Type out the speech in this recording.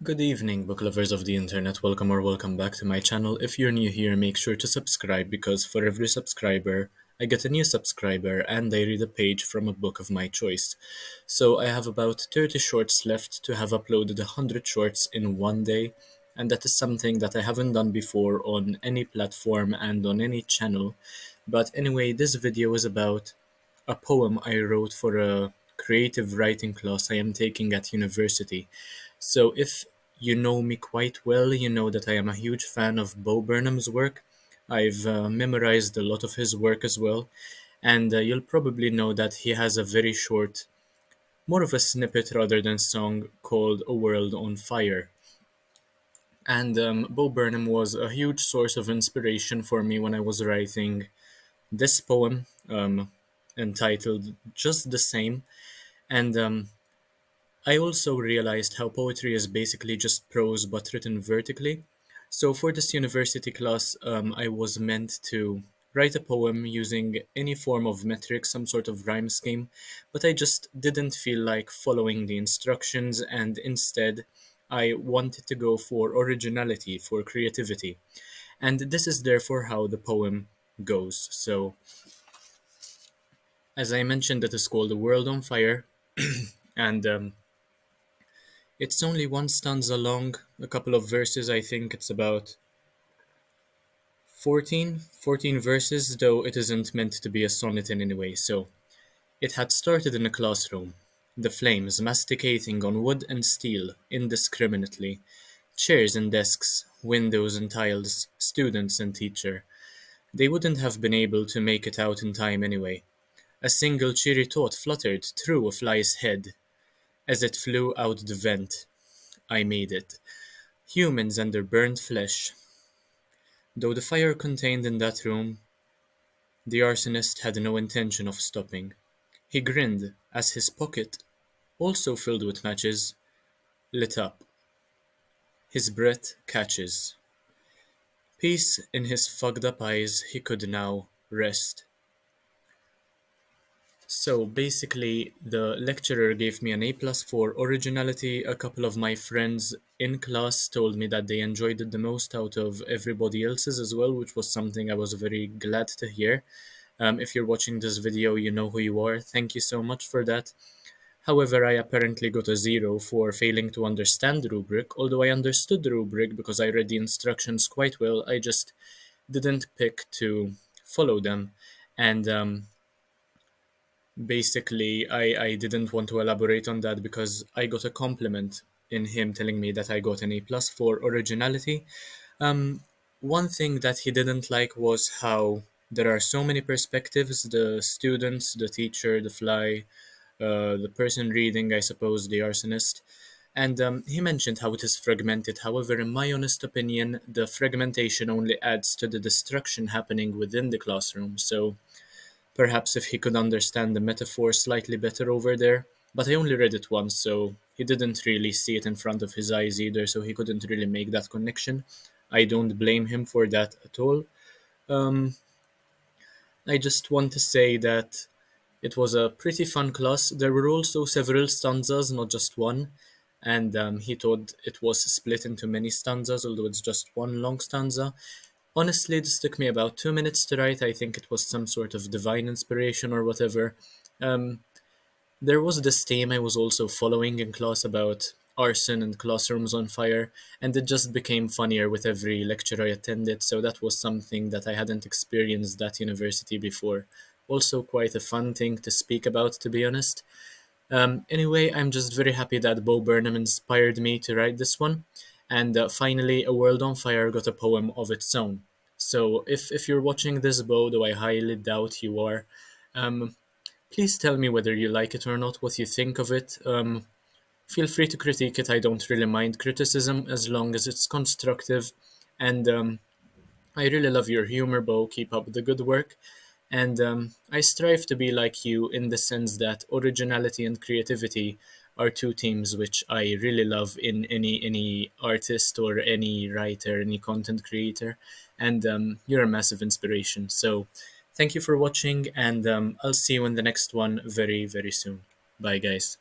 Good evening, book lovers of the internet. Welcome or welcome back to my channel. If you're new here, make sure to subscribe because for every subscriber, I get a new subscriber and I read a page from a book of my choice. So I have about 30 shorts left to have uploaded 100 shorts in one day, and that is something that I haven't done before on any platform and on any channel. But anyway, this video is about a poem I wrote for a creative writing class I am taking at university. So if you know me quite well, you know that I am a huge fan of Bo Burnham's work. I've memorized a lot of his work as well, and you'll probably know that he has a very short, more of a snippet rather than song called A World on Fire. And Bo Burnham was a huge source of inspiration for me when I was writing this poem entitled Just the Same. And I also realized how poetry is basically just prose but written vertically. So for this university class, I was meant to write a poem using any form of metric, some sort of rhyme scheme, but I just didn't feel like following the instructions, and instead I wanted to go for originality, for creativity. And this is therefore how the poem goes. So, as I mentioned, it is called The World on Fire, and it's only one stanza long, a couple of verses. I think it's about 14 verses, though it isn't meant to be a sonnet in any way. So, it had started in a classroom, the flames masticating on wood and steel indiscriminately, chairs and desks, windows and tiles, students and teacher. They wouldn't have been able to make it out in time anyway. A single cheery thought fluttered through a fly's head. As it flew out the vent, I made it. Humans and their burnt flesh. Though the fire contained in that room, the arsonist had no intention of stopping. He grinned as his pocket, also filled with matches, lit up. His breath catches. Peace in his fogged up eyes, he could now rest. So basically, the lecturer gave me an A plus for originality. A couple of my friends in class told me that they enjoyed it the most out of everybody else's as well, which was something I was very glad to hear. If you're watching this video, you know who you are. Thank you so much for that. However, I apparently got a 0 for failing to understand the rubric. Although I understood the rubric because I read the instructions quite well, I just didn't pick to follow them. And basically, I didn't want to elaborate on that because I got a compliment in him telling me that I got an A plus for originality. One thing that he didn't like was how there are so many perspectives: the students, the teacher, the fly, the person reading, I suppose, the arsonist. And he mentioned how it is fragmented. However, in my honest opinion, the fragmentation only adds to the destruction happening within the classroom. So perhaps if he could understand the metaphor slightly better over there. But I only read it once, so he didn't really see it in front of his eyes either, so he couldn't really make that connection. I don't blame him for that at all. Um, I just want to say that it was a pretty fun class. There were also several stanzas, not just one, and he thought it was split into many stanzas, although it's just one long stanza. Honestly, this took me about 2 minutes to write. I think it was some sort of divine inspiration or whatever. Um, there was this theme I was also following in class about arson and classrooms on fire, and it just became funnier with every lecture I attended, so that was something that I hadn't experienced at university before. Also, quite a fun thing to speak about, to be honest. Anyway, I'm just very happy that Bo Burnham inspired me to write this one. And finally, A World on Fire got a poem of its own. So if you're watching this, Bo, though I highly doubt you are, um, please tell me whether you like it or not, what you think of it. Feel free to critique it. I don't really mind criticism as long as it's constructive. And I really love your humor, Bo. Keep up the good work. And I strive to be like you in the sense that originality and creativity are two themes which I really love in any artist or any writer, any content creator, and you're a massive inspiration. So thank you for watching, and I'll see you in the next one very, very soon. Bye, guys.